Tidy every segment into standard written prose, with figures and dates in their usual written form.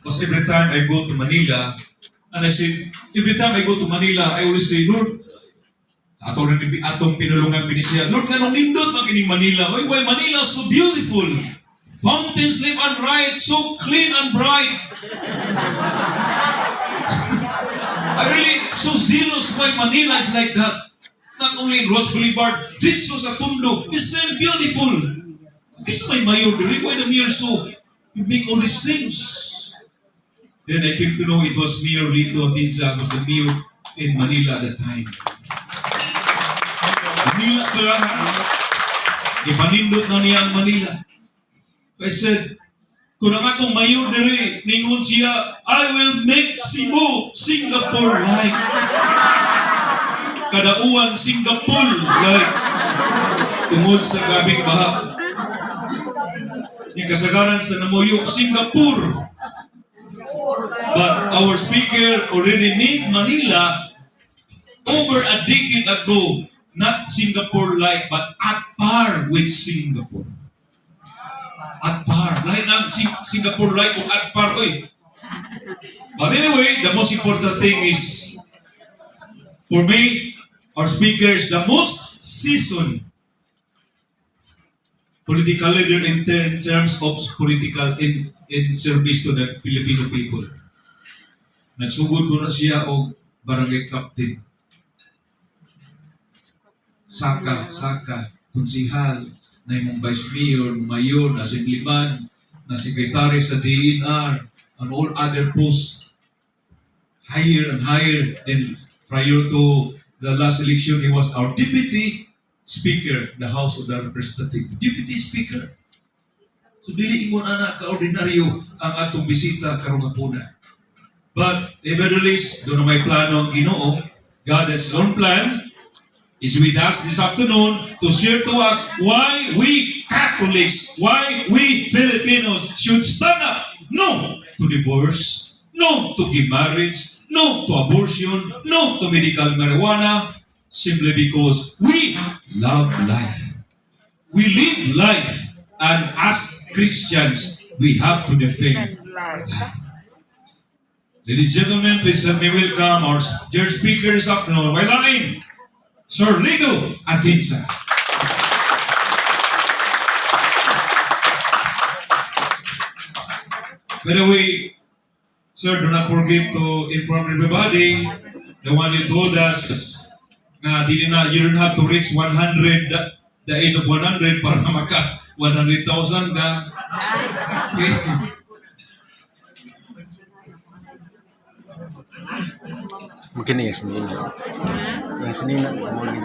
Because every time I go to Manila, and I said, every time I go to Manila, I always say, Lord, atong pinulungan pinisiya, Lord, kanong nindot makining Manila. Why Manila is so beautiful. Fountains live and right, so clean and bright. I really so zealous why Manila is like that. Not only in Ross Boulevard, dito sa Tondo, it's so beautiful. Kasi may mayor, why the mayor so, you make all these things. Then I came to know it was Mayor Lito Atienza was the mayor in Manila at the time. Manila pa lang ha? Ipanindot na niya ang Manila. I said, kung ang atong mayor dere, ningon siya, I will make Cebu, Singapore-like. Kadauan, Singapore-like. Tungod sa gabing baha. Yung kasagaran sa namuyok, Singapore. But our speaker already made Manila over a decade ago, not Singapore-like, but at par with Singapore. At par. Lahat ng Singapore-like o at par. Oy. But anyway, the most important thing is, for me, our speaker is the most seasoned political leader in terms of political in service to the Filipino people. Nagsugod ko na siya og barangay captain. Saka, konsihal, na yung vice mayor, na assemblyman, na secretary sa DNR, and all other posts, higher and higher. Then prior to the last election, he was our deputy speaker, the House of the Representative. Deputy speaker. So dili mo na ka-ordinaryo ang atong bisita karong hapuna. But nevertheless, doon na may plano ang Ginoo. God has his own plan. Is with us this afternoon to share to us why we Catholics, why we Filipinos should stand up no to divorce, no to gay marriage, no to abortion, no to medical marijuana, simply because we love life. We live life, and as Christians, we have to defend life. Ladies and gentlemen, please let me welcome our dear speaker this afternoon. By line, Sir Lito Atienza. By the way, sir, do not forget to inform everybody, the one you told us, na you don't have to reach 100, the age of 100 para maka 100,000 ka. Okay. Mungkin ya sendiri. Yang sini nak mau gini.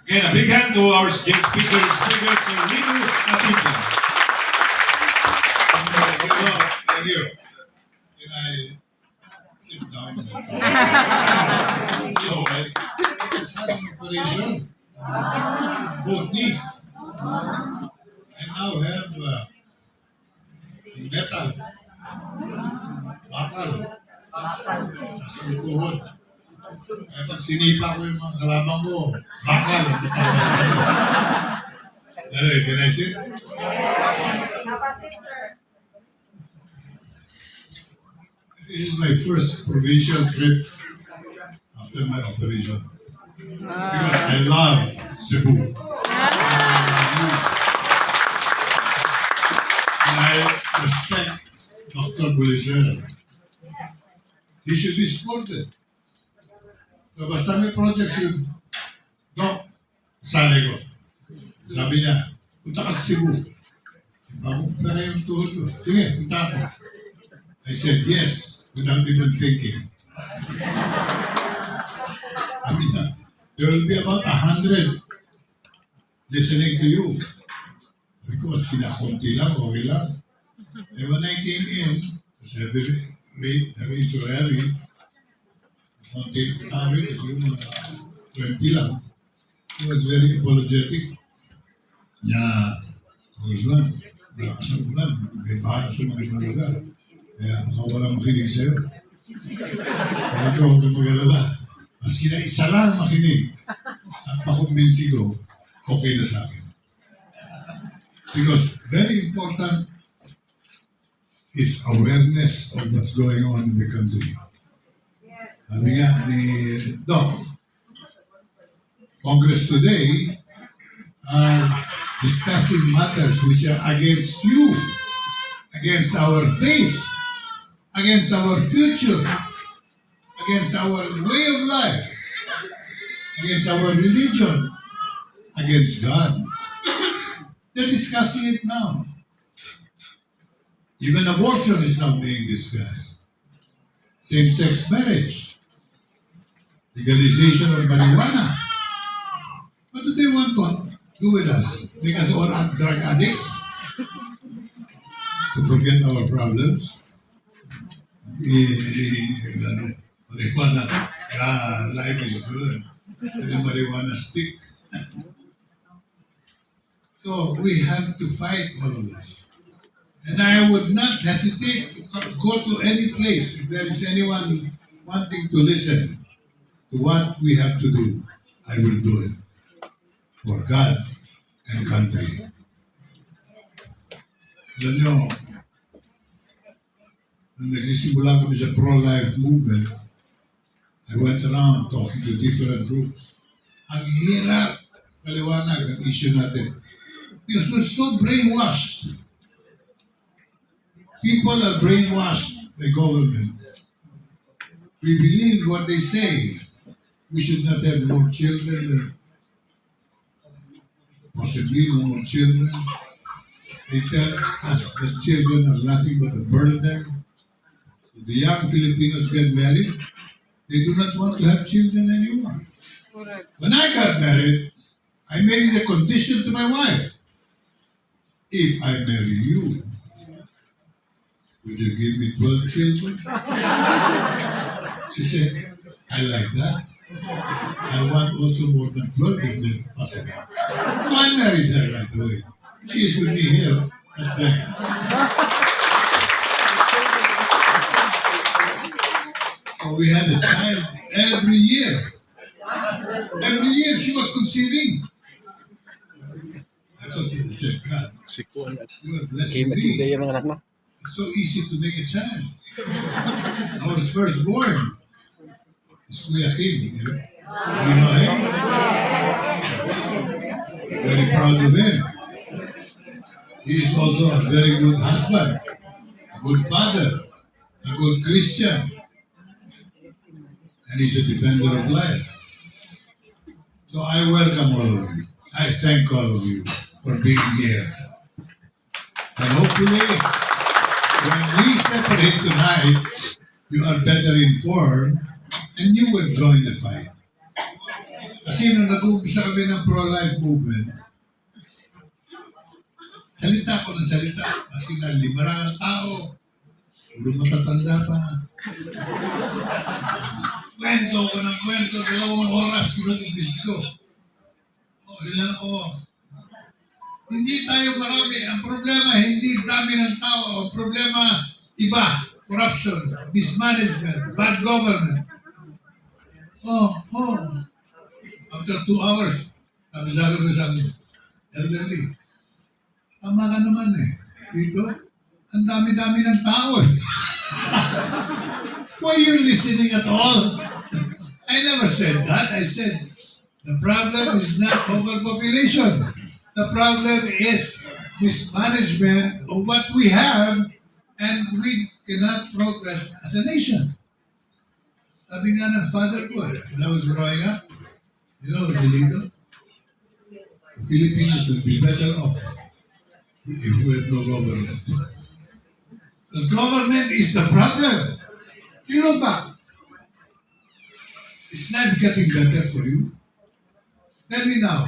Again, a big hand to our guest speakers, Sir Lito Atienza. Thank you. Can I sit down? No, I just had an operation. Both knees. I now have metal. Bakal. Sa tuhod. Kaya pag sinipa ko yung mga kalabang ko, bakal. Tatawa sa ano. Anyway, can I sit? This is my first provincial trip after my operation. Because I love Cebu. And I respect Dr. Bulisera. He should be supported. So basta may projects yun, Doc, sali ko. Sabi niya, punta ka sa Cebu. Bago pa na yung tuhod ko. Sige, punta ako. I said yes, without even thinking. I mean, there will be about 100 listening to you. Because sila konti lang, okay lang. And when I came in, very sorry, konti namin, kasi yung mga 20 lang. He was very apologetic. Yeah, Congressman, may bahay sa mga ibang lugar. Kaya baka walang makinig sa'yo. Kaya ikaw, huwag kang mag-alala. Maski na isa lang makinig at makumbinsi ko, okay na sa akin. Because very important is awareness of what's going on in the country. Sabi nga ni Doc, Congress today are discussing matters which are against you, against our faith, against our future, against our way of life, against our religion, against God. They're discussing it now. Even abortion is now being discussed. Same-sex marriage. Legalization of marijuana. What do they want to do with us? Make us all drug addicts? To forget our problems? Marijuana, life is good. And the marijuana stick. So we have to fight all of this. And I would not hesitate to go to any place if there is anyone wanting to listen to what we have to do. I will do it for God and country. Alam nyo, nang nagsisimula kami sa pro-life movement, I went around talking to different groups. Ang hirap paliwanag ang issue natin. Because we're so brainwashed. People are brainwashed by government. We believe what they say. We should not have more children. Possibly no more children. They tell us that children are nothing but a burden. The young Filipinos get married. They do not want to have children anymore. Correct. When I got married, I made it a condition to my wife. If I marry you, would you give me 12 children? She said, I like that. I want also more than 12 if they're possible. So I married her right away. She is with me here at Bank. So we had a child every year. Every year she was conceiving. I thought she said, God, Si Kuan. you are blessing Kaya matindi me. yung mga anak mo. It's so easy to make a child. Our firstborn is Kuya Kim. You know him? Very proud of him. He is also a very good husband, a good father, a good Christian, and he's a defender of life. So I welcome all of you. I thank all of you for being here. And hopefully, when we separate tonight, you are better informed and you will join the fight. Kasi nung nag-uumpisa kami ng pro-life movement, salita ko ng salita. Kasi na 500 tao, puro matatanda pa. Kwento ko ng kwento, 2 oras, kinag-ibis ko. Ilan ako. Hindi tayo marami. Ang problema, hindi dami ng tao. Ang problema, iba. Corruption, mismanagement, bad government. After 2 hours, sabi sa akin sa elderly, tama ka naman eh. Dito, ang dami-dami ng tao. Why are you listening at all? I never said that. I said, the problem is not overpopulation. The problem is mismanagement of what we have and we cannot progress as a nation. Sabi nga ng father ko, when I was growing up, you know, Filipino, the Filipinos would be better off if we had no government. Because government is the problem. You know ba? Is life getting better for you? Tell me now,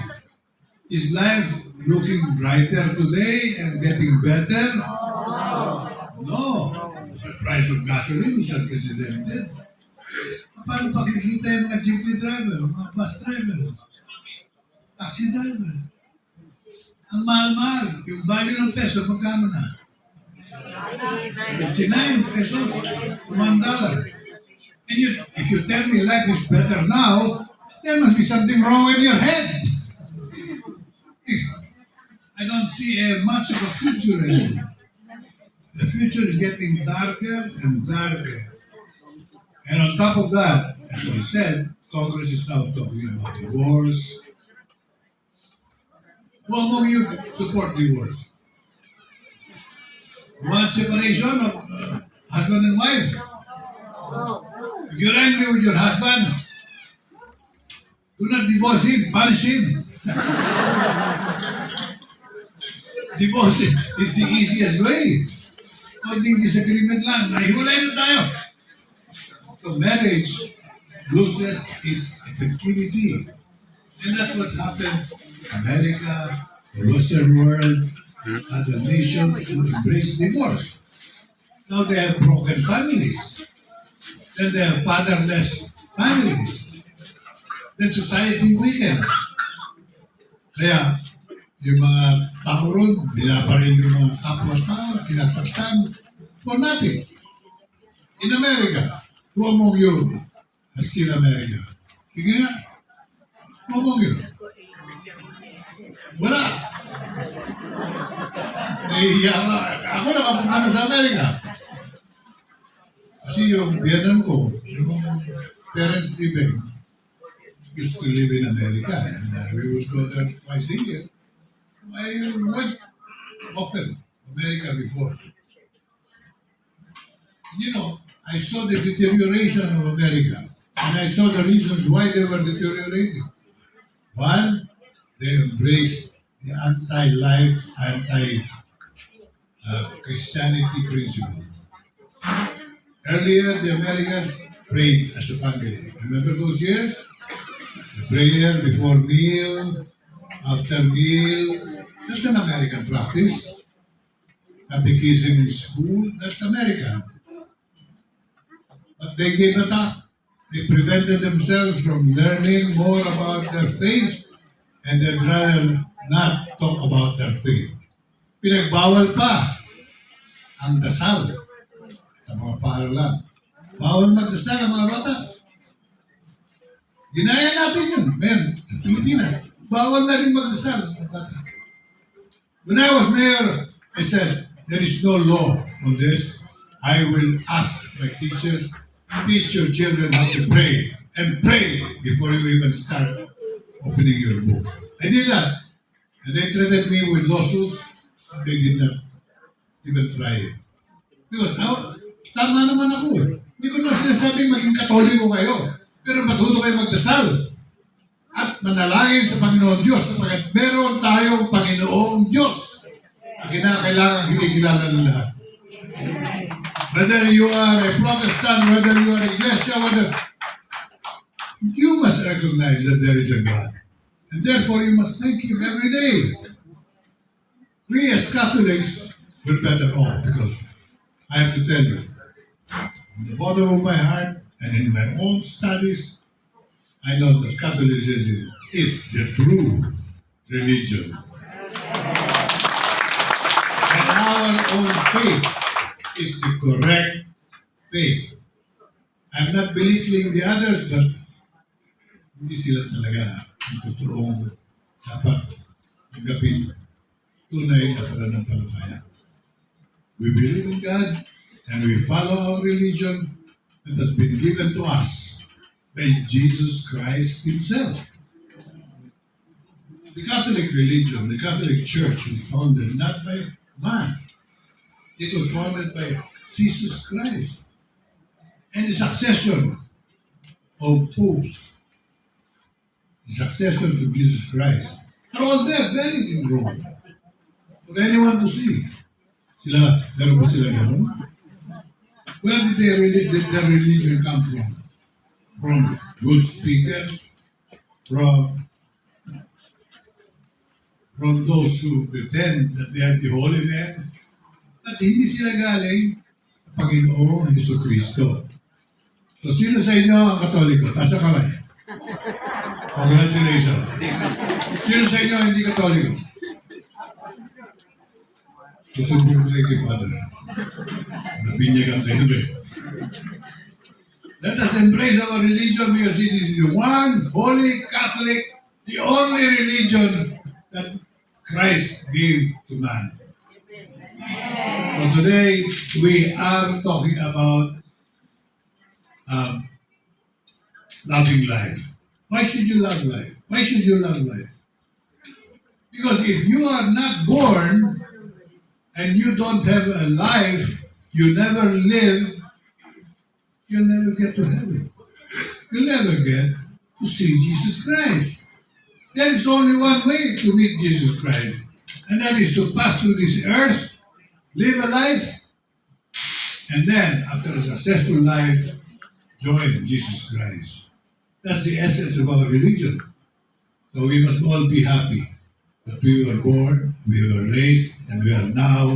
is life looking brighter today and getting better? No. The price of gasoline is unprecedented. Paano pakikita yung mga jeepney driver, mga bus driver, taxi driver? Ang mahal-mahal. Yung value ng peso, magkano na? 59 pesos to $1. And if you tell me life is better now, there must be something wrong with your head. I don't see much of a future anymore. The future is getting darker and darker. And on top of that, as I said, Congress is now talking about divorce. Who among you support divorce? You want separation of husband and wife? If you're angry with your husband, do not divorce him, punish him. Divorce is the easiest way. Konting disagreement lang, nahiwalay na tayo. So marriage loses its effectivity. And that's what happened in America, the Western world, other nations who embrace divorce. Now they have broken families. Then they have fatherless families. Then society weakens. Kaya, yung mga tao ron, binaparin yung mga kapwa-tao, kinasaktan, for nothing. In America, who among you has seen America? Sige nga, who among you? Wala. Nahihiya ka. Ako nakapunta na sa Amerika. Kasi yung biyanan ko, yung parents living, used to live in America and we would go there twice a year. I went often America before. And you know, I saw the deterioration of America and I saw the reasons why they were deteriorating. One, they embraced the anti-life, anti-Christianity principle. Earlier, the Americans prayed as a family. Remember those years? The prayer before meal, after meal. That's an American practice. Catechism in school, that's American. But they gave it up. They prevented themselves from learning more about their faith and they'd rather not talk about their faith. Pinagbawal pa ang dasal sa mga paaralan. Bawal magdasal ang mga bata. Ginaya natin yun, men, sa Pilipinas. Bawal na rin magdasal ang mga bata. When I was mayor, I said, there is no law on this. I will ask my teachers, teach your children how to pray and pray before you even start opening your books. I did that. And they threatened me with lawsuits, but they did not even try it. Because tama naman ako eh. Hindi ko naman sinasabing maging katoliko kayo. Pero matuto kayo magdasal. At manalangin sa Panginoon Diyos sapagkat meron tayong Panginoong Diyos na kinakailangan kinikilala ng lahat. Whether you are a Protestant, whether you are a Iglesia, you must recognize that there is a God. And therefore, you must thank Him every day. We as Catholics, we're better off because I have to tell you, from the bottom of my heart and in my own studies, I know that Catholicism is the true religion. And our own faith is the correct faith. I'm not belittling the others, but hindi sila talaga ang totoong dapat tanggapin tunay na pananampalataya. We believe in God and we follow our religion that has been given to us by Jesus Christ Himself. The Catholic religion, the Catholic Church was founded not by man. It was founded by Jesus Christ. And the succession of popes, the successors of Jesus Christ, are all there, buried in Rome. For anyone to see. Meron ba sila ganun? Where did their religion come from? From good speakers, from those who pretend that they are the holy men, at hindi sila galing sa Panginoong Jesucristo. So sino sa inyo ang Katoliko? Taas ang kamay. Congratulations. Sino sa inyo hindi Katoliko? Susunod ko sa kay Father. Napinyagan kayo ba? Let us embrace our religion because it is the one holy Catholic, the only religion that Christ gave to man. So today, we are talking about loving life. Why should you love life? Why should you love life? Because if you are not born and you don't have a life, you never live, you'll never get to heaven. You'll never get to see Jesus Christ. There is only one way to meet Jesus Christ, and that is to pass through this earth, live a life, and then, after a successful life, join Jesus Christ. That's the essence of our religion. So we must all be happy that we were born, we were raised, and we are now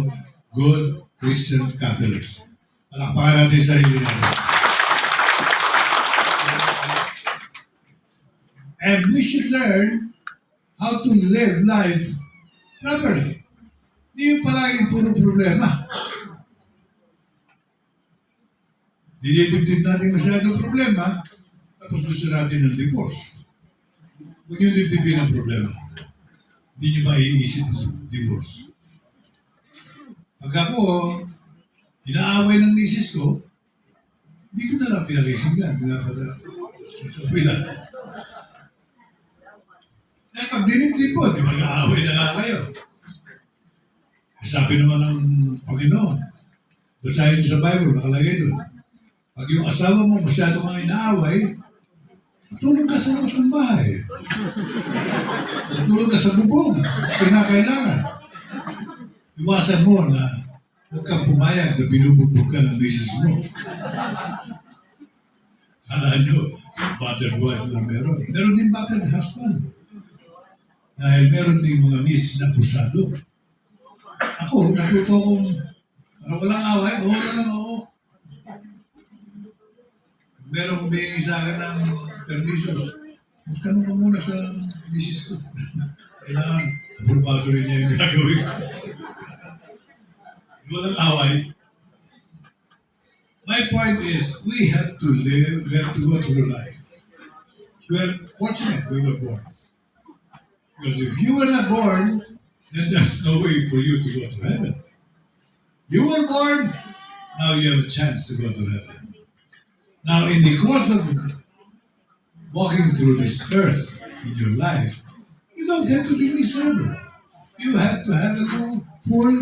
good Christian Catholics. Palakpakan natin sa sarili natin. And we should learn how to live life properly. Hindi yung palaging puro problema. Dinidibdib natin masyadong problema, tapos gusto natin ng divorce. Huwag yung dibdibin ang problema. Hindi nyo maiisip ng divorce. Pag ako, inaaway ng misis ko, hindi ko na lang pinakikinggan. Sabi lang. Eh, pag dinibdib po, di mag-aaway na nga kayo. Sabi naman ng Panginoon, basahin nyo sa Bible, nakalagay doon. Pag yung asawa mo masyado kang inaaway, matulog ka sa labas ng bahay. Matulog ka sa bubong, kinakailangan. Iwasan mo na huwag kang pumayag na binubugbog ka ng misis mo. Kala nyo, battered wife lang meron. Meron din battered husband. Dahil meron din mga misis na pusado. Ako, natuto kong parang walang away, oo lang, oo. Meron humingi sa akin ng permission. Magtanong ka muna sa misis ko. Kailangan, aprobado rin niya yung gagawin ko. Walang away. My point is, we have to live, we have to go through life. We are fortunate we were born. Because if you were not born, then there's no way for you to go to heaven. You were born, now you have a chance to go to heaven. Now, in the course of walking through this earth in your life, you don't have to be miserable. You have to have a full,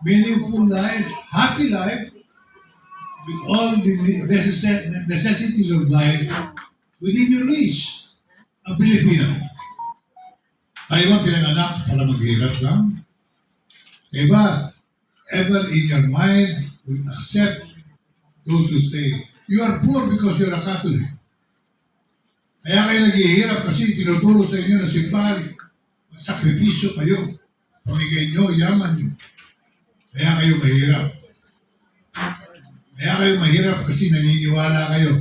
meaningful life, happy life, with all the necessities of life within your reach. A Filipino. Tayo ba pinanganak para maghirap lang? Diba, ever in your mind will accept those who say, you are poor because you're a Catholic. Kaya kayo naghihirap kasi tinuturo sa inyo na simbahan. Magsakripisyo kayo. Pamigay nyo, yaman nyo. Kaya kayo mahirap. Kaya kayo mahirap kasi naniniwala kayo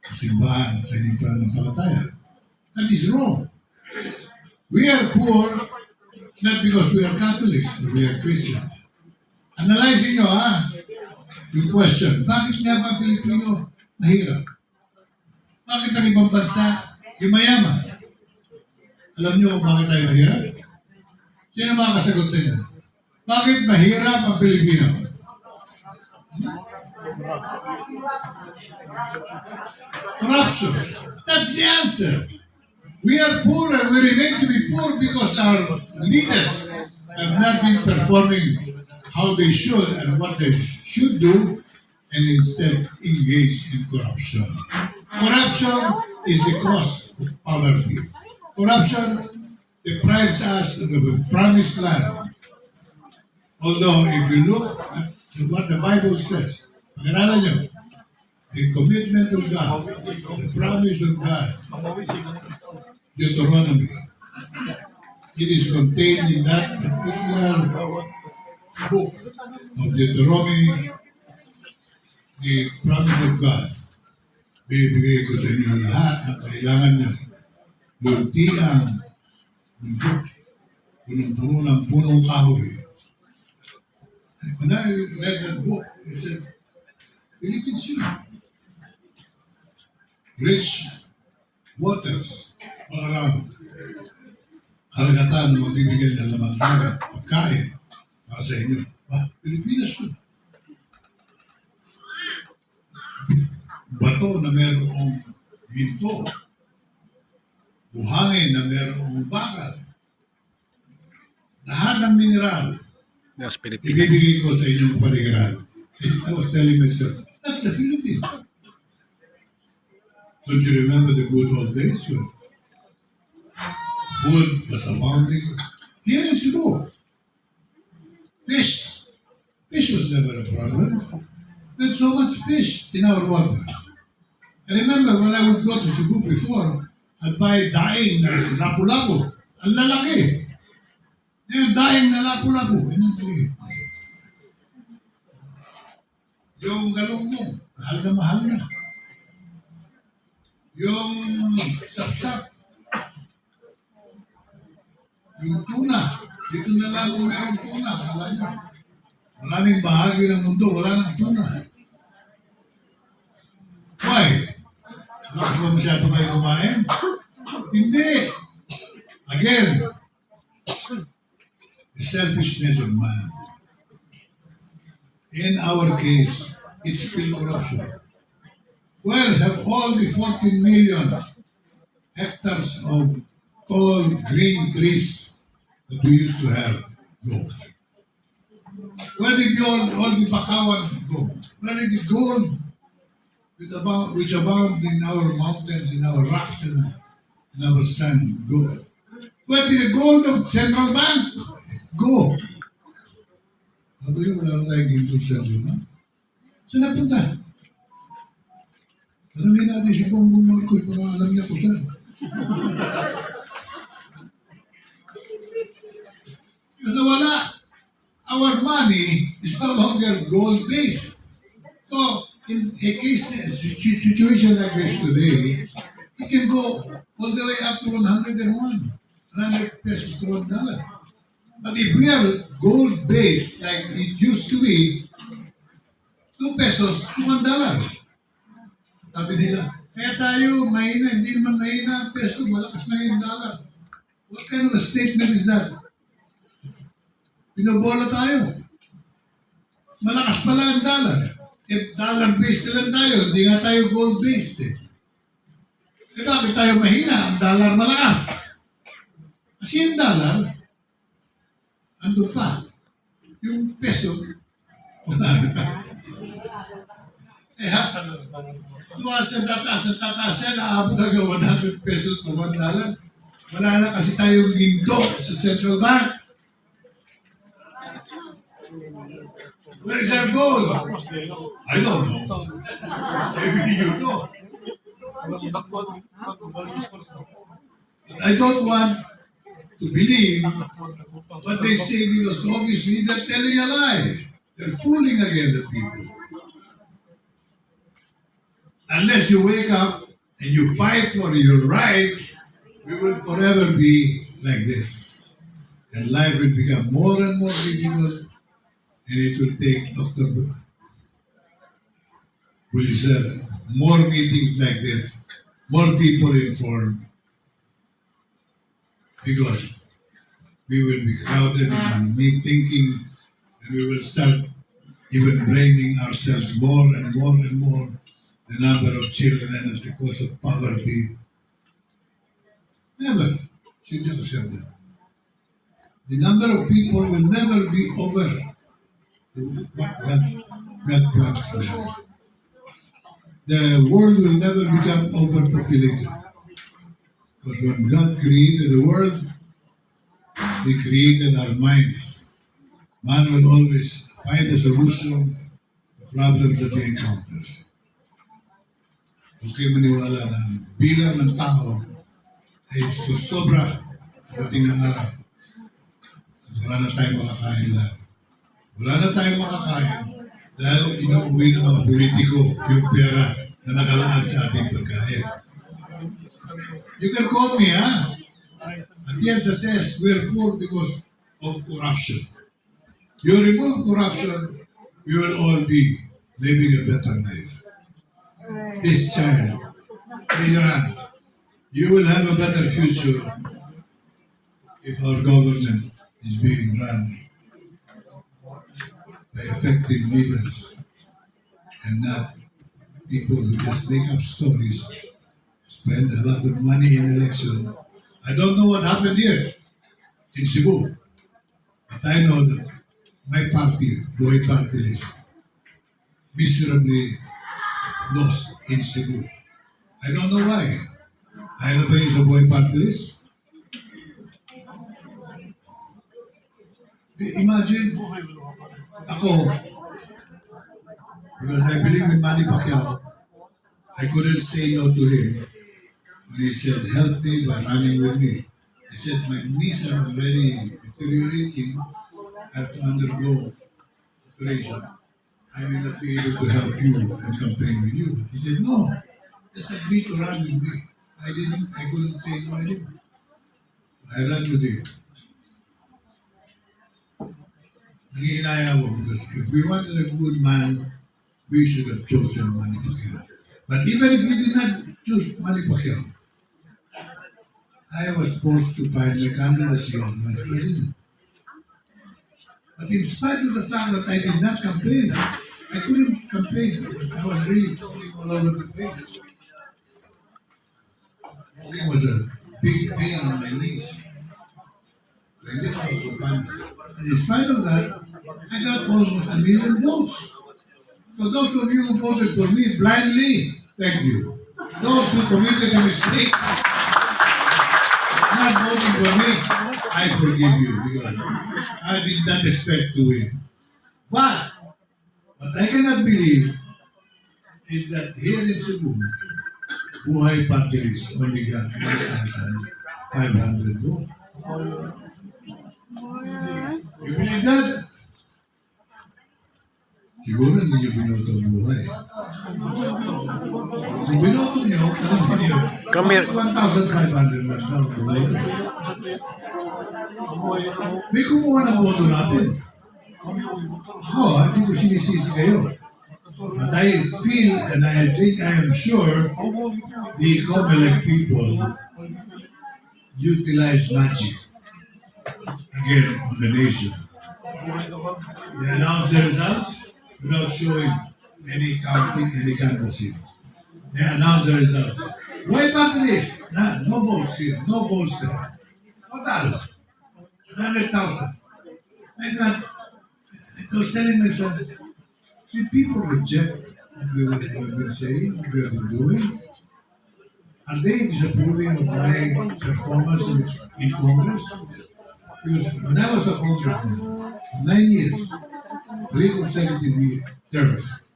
sa simbahan at sa inyong pananampalataya. That is wrong. We are poor not because we are Catholics or we are Christians. Analyzing nyo yung question, bakit nga ba Pilipino mahirap? Bakit ang ibang bansa yung mayaman? Alam nyo kung bakit tayo mahirap? Sino makakasagot nila? Bakit mahirap ang Pilipino? Corruption. That's the answer. We are poor and we remain to be poor because our leaders have not been performing how they should and what they should do and instead engage in corruption. Corruption is the cause of poverty. Corruption deprives us of the promised land. Although if you look at what the Bible says, pag-aralan nyo, the commitment of God, the promise of God, Deuteronomy. It is contained in that particular book of Deuteronomy, the promise of God. Bibigay ko sa inyo lahat na kailangan nyo. Luntiang mundo, punong-puno ng punong kahoy. When I read that book, I said, Philippines yun. Rich waters all around. Karagatan na magbibigay ng lamang dagat, pagkain para sa inyo. Pilipinas yun. Bato na mayroong ginto. Buhangin na mayroong bakal. Lahat ng mineral, That's Pilipinas. ibibigay ko sa inyong paligiran. I was telling myself, that's the Philippines. Don't you remember the good old days when food was abounding? Here in Cebu, fish was never a problem. We had so much fish in our waters. I remember when I would go to Cebu before, I'd buy daing na lapu-lapu. Ang lalaki. Yung daing na lapu-lapu. Yan ang taligid. Yung galunggong, mahal na mahal na. Yung sapsap. Yung tuna. Dito na lang kung mayroong tuna. Kala nyo. Maraming bahagi ng mundo, wala ng tuna. Why? Lakas ba masyado kayo kumain? Hindi. Again, the selfishness of man. In our case, it's still corruption. Where have all the 14 million hectares of tall green trees that we used to have go? Where did all the bakawan go? Where did the gold which abound in our mountains, in our rocks, and in our sand go? Where did the gold of central bank go? Sabi niyo, wala na tayong ginto sa central bank. Saan napunta? Tanungin natin si Bongbong Marcos para alam niya kung saan. Kasi wala. Our money is no longer gold-based. So, in a situation like this today, it can go all the way up to 101, 100 pesos to $1. But if we are gold-based, like it used to be, 2 pesos to $1. Sabi nila, kaya tayo mahina, hindi naman mahina ang peso, malakas na yung dollar. What kind of a statement is that? Pinobola tayo. Malakas pala ang dollar. If dollar-based lang tayo, hindi nga tayo gold-based eh. Eh bakit tayo mahina? Ang dollar malakas. Kasi yung dollar, andun pa. Yung peso, wala na. Eh ha? Tuwas ang tataas yan, naabot hanggang 100 pesos to $1. Wala na kasi tayong ginto sa central bank. Where is our gold? I don't know. Maybe you know. But I don't want to believe what they say because obviously they're telling a lie. They're fooling again the people. Unless you wake up and you fight for your rights, we will forever be like this. And life will become more and more difficult, and it will take Dr. Bulisera more meetings like this, more people informed, because we will be crowded and me thinking, and we will start even blaming ourselves more and more and more. The number of children as the cause of poverty. Never should you accept that. The number of people will never be over what God plans for us. The world will never become overpopulated. Because when God created the world, He created our minds. Man will always find a solution to problems that he encounters. Okay, maniwala na bilang ng tao ay susobra dating ng araw. At wala na tayong makakain lahat. Wala na tayong makakain dahil inuuwi ng mga politiko yung pera na nakalaan sa ating pagkain. You can call me, ha? At yes, says we're poor because of corruption. You remove corruption, we will all be living a better life. This child, Iran, you will have a better future if our government is being run by effective leaders and not people who just make up stories, spend a lot of money in election. I don't know what happened here in Cebu, but I know that my party, Boy Party List, miserably lost in Cebu. I don't know why. Ayaw na ba niyo sa Boy Party List? Imagine, ako, because I believe in Manny Pacquiao, I couldn't say no to him when he said, help me by running with me. I said, my knees are already deteriorating. I have to undergo operation. I may not be able to help you and campaign with you. He said, no, just agree to run with me. I couldn't say no anymore. I ran with him. Nangihinaya ako because if we wanted a good man, we should have chosen Manny Pacquiao. But even if we did not choose Manny Pacquiao, I was forced to find a candidacy as vice president. But in spite of the fact that I did not campaign, I couldn't campaign. I was really falling all over the place. Walking was a big pain on my knees. And in spite of that, I got almost 1 million votes. So those of you who voted for me blindly, thank you. Those who committed a mistake, not voting for me, I forgive you because I did not expect to win. But what I cannot believe is that here in Cebu, Buhay Party List only got 1,500 votes. You believe that? Siguro hindi nyo binoto ang buhay. Kung binoto nyo, tanong nyo, Kami, 1,500 lang daw ang buhay. May kumuha ng boto natin. Ako, hindi ko sinisisi kayo. But I feel and I think I am sure the COMELEC people utilize magic again on the nation. They announce the results without showing any counting, any canvassing. They announce the results. Why party list? No votes here, no votes there. Total, 100,000. My God, I was telling myself, did people reject what we have been saying, what we have been doing? Are they disapproving of my performance in Congress? Because when I was a congressman, for 9 years, 3 consecutive terms,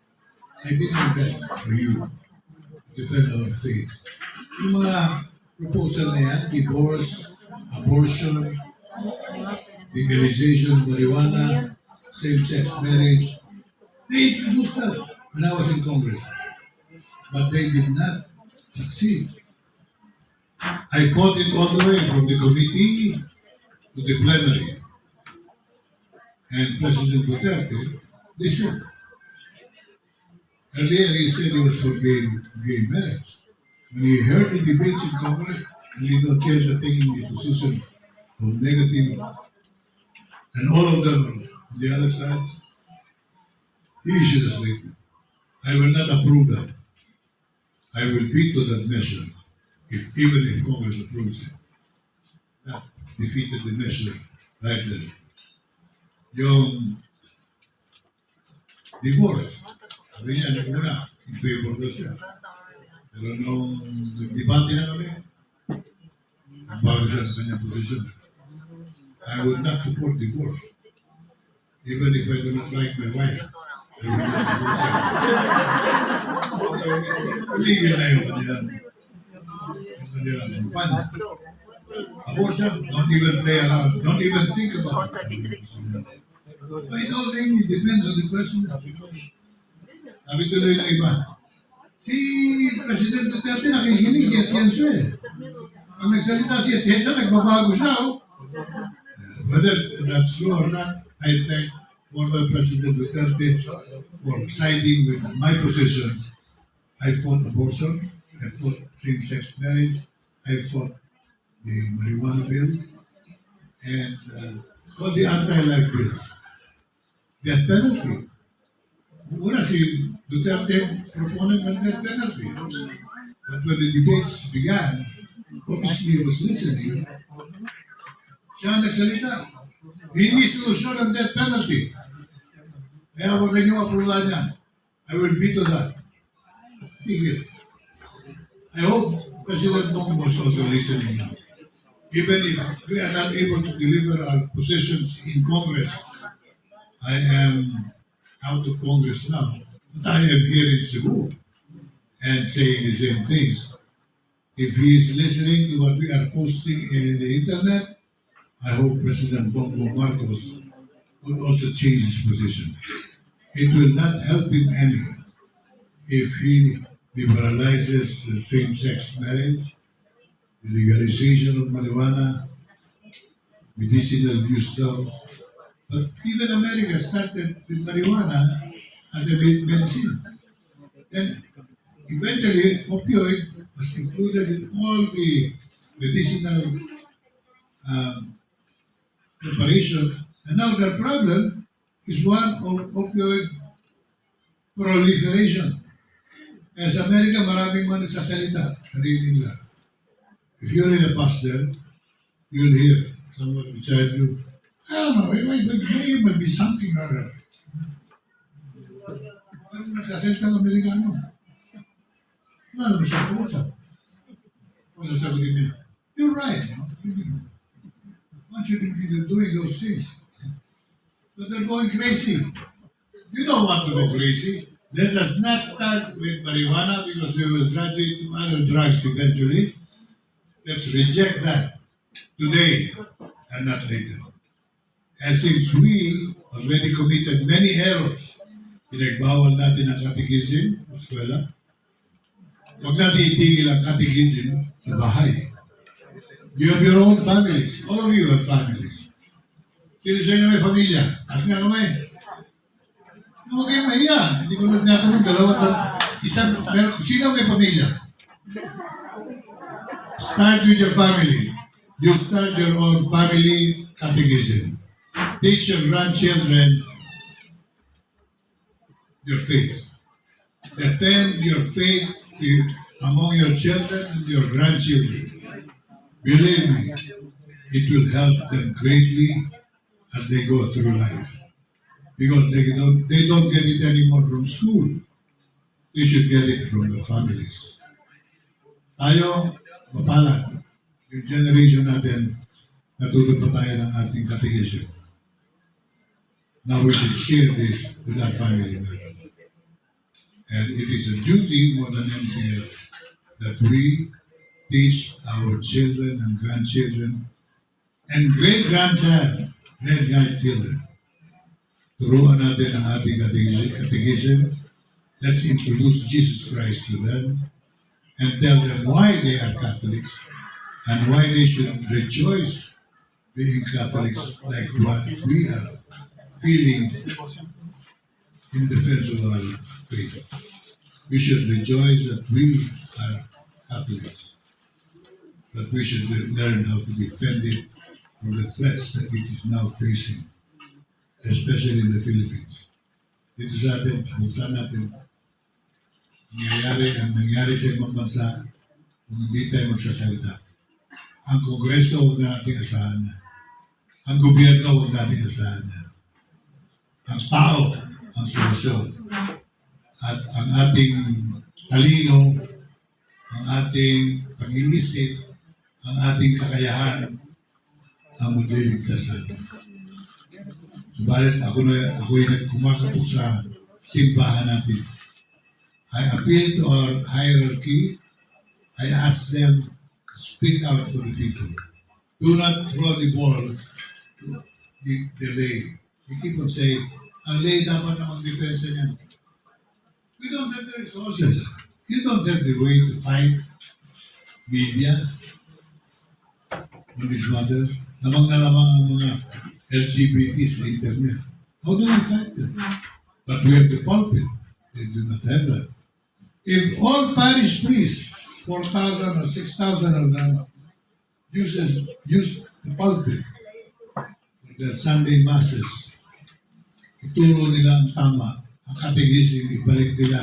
I did my best for you to defend our faith. Yung mga proposal na yan, divorce, abortion, legalization of marijuana, same-sex marriage, they introduced that when I was in Congress. But they did not succeed. I fought it all the way from the committee to the plenary. And President Duterte listened. Earlier he said he was for gay marriage. When he heard the debates in Congress, and he don't care that taking the position of negative, and all of them on the other side, he issued a statement. I will not approve that. I will veto that measure, even if Congress approves it. That defeated the measure right there. Yung divorce, sabi niya, nung una, in favor daw siya. Pero nung nag-debate na kami, nagbago siya sa kanyang posisyon. I would not support divorce. Even if I do not like my wife, I would not divorce her. Illegal na yun kanilang pan. Abortion, don't even play around. Don't even think about it. I don't think it depends on the person. Sabi tuloy ng iba. Si President Duterte nakikinig, yat-yansa eh. Pag nagsalita si yat-yansa, nagbabago siya. Whether that's true or not, I think former President Duterte for siding with my position. I fought abortion, I fought same-sex marriage, I fought the marijuana bill, and all the anti-life bills. Death penalty. Una si Duterte proponent ng death penalty. But when the debates began, obviously he was listening. Siya ang nagsalita. Hindi solusyon ang death penalty. Kaya huwag na niyong approval niya. I will veto that. Tigil. I hope President Bongo is also listening now. Even if we are not able to deliver our positions in Congress, I am out of Congress now, but I am here in Cebu and saying the same things. If he is listening to what we are posting in the internet, I hope President Bongo Marcos will also change his position. It will not help him any if he liberalizes the same-sex marriage, the legalization of marijuana, medicinal use of. But even America started with marijuana as a medicine. And eventually, opioid was included in all the medicinal preparation. And now the problem is one of opioid proliferation. Kaya sa Amerika, maraming mga nagsasalita, sarili nila. If you're in a bus there, you'll hear someone beside you, I don't know, there might be something or other. Parang nagsasalita ng Amerikano. Wala naman siya kausap. Kung sasagutin niya, you're right, no? One shouldn't be doing those things. But they're going crazy. You don't want to go crazy. Let us not start with marijuana because we will graduate to other drugs eventually. Let's reject that today and not later. And since we already committed many errors, pinagbawal natin ang catechism sa eskwela, huwag natin itigil ang catechism sa bahay. You have your own families. All of you have families. Sino sa inyo may pamilya? Taas nga kamay. Huwag kayong mahiya. Hindi ko nagtatanong isang, pero sino may pamilya? Start with your family. You start your own family catechism. Teach your grandchildren your faith. Defend your faith among your children and your grandchildren. Believe me, it will help them greatly as they go through life. Because they don't get it anymore from school. They should get it from their families. Tayo, mapalad. Yung generation natin, natuto pa tayo ng ating catechism. Now we should share this with our family members. And it is a duty more than anything else that we teach our children and grandchildren and great-grandchildren. Turuan natin ang ating catechism. Let's introduce Jesus Christ to them and tell them why they are Catholics and why they should rejoice being Catholics like what we are feeling in defense of our faith. We should rejoice that we are Catholics, but we should learn how to defend it from the threats that it is now facing, especially in the Philippines. Dito sa atin, kung saan natin nangyari sa ibang bansa kung hindi tayo magsasalita. Ang Kongreso huwag natin asahan na. Ang gobyerno huwag natin asahan na. Ang tao ang solusyon. At ang ating talino, ang ating pag-iisip, ang ating kakayahan ang magliligtas natin. Subalit ako'y nagkumakatok sa simbahan natin. I appeal to our hierarchy. I ask them to speak out for the people. Do not throw the ball to the lay. You keep on saying, ang lay dapat na mag-defense niyan. We don't have the resources. You don't have the way to fight media on this matter. Lamang na lamang ang mga LGBT sa internet. How do we fight them? But we have the pulpit. They do not have that. If all parish priests, 4,000 or 6,000 of them, use the pulpit for their Sunday masses, ituro nila ang tama, ang catechism, ibalik nila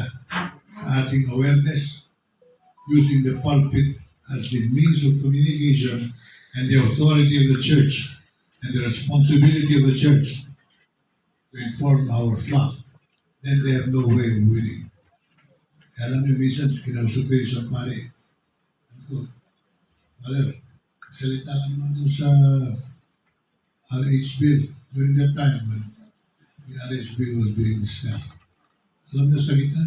sa ating awareness, using the pulpit as the means of communication and the authority of the church and the responsibility of the church to inform our flock, then they have no way of winning. Alam niyo, minsan, kinausap ko yung isang pare. Ano ko, Father, salita ka naman doon sa RH bill during that time when the RH bill was being discussed. Alam niyo sa gitna?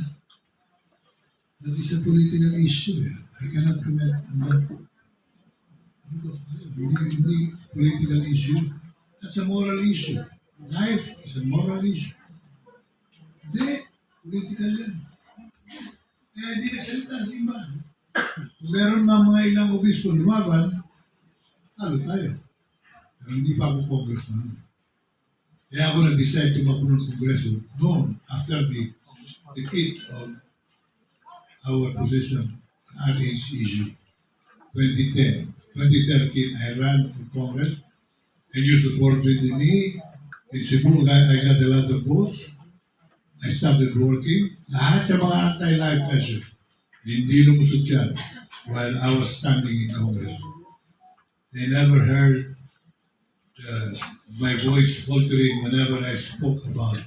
That is a political issue. I cannot comment on that. Ano ko, hindi political issue. That's a moral issue. Life is a moral issue. Hindi, political yan. Eh, hindi nagsalita sa iba. Kung meron na mga ilang obispo lumaban, talo tayo. Pero hindi pa ako congressman. Kaya ako nag-decide tumakbo ng kongreso noon after the defeat of our position RH issue. 2010. 2013, I ran for Congress and you supported me. In Cebu, I got a lot of votes. I started working. Lahat sa mga anti-life measure, hindi lumusot yan while I was standing in Congress. They never heard my voice faltering whenever I spoke about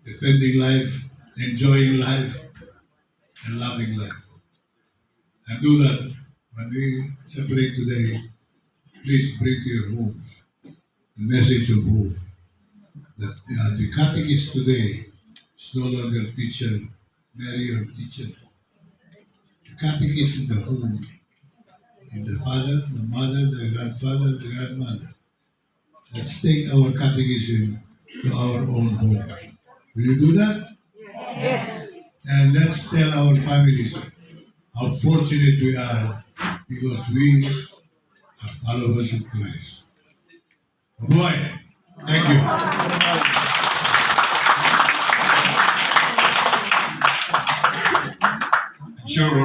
defending life, enjoying life, and loving life. And do that when we separate today. Please bring to your homes the message of hope that the catechist today is no longer teacher Mary or teacher. The catechist in the home is the father, the mother, the grandfather, the grandmother. Let's take our catechism to our own homes. Will you do that? Yes. And let's tell our families how fortunate we are because we are followers of Christ. Mabuhay!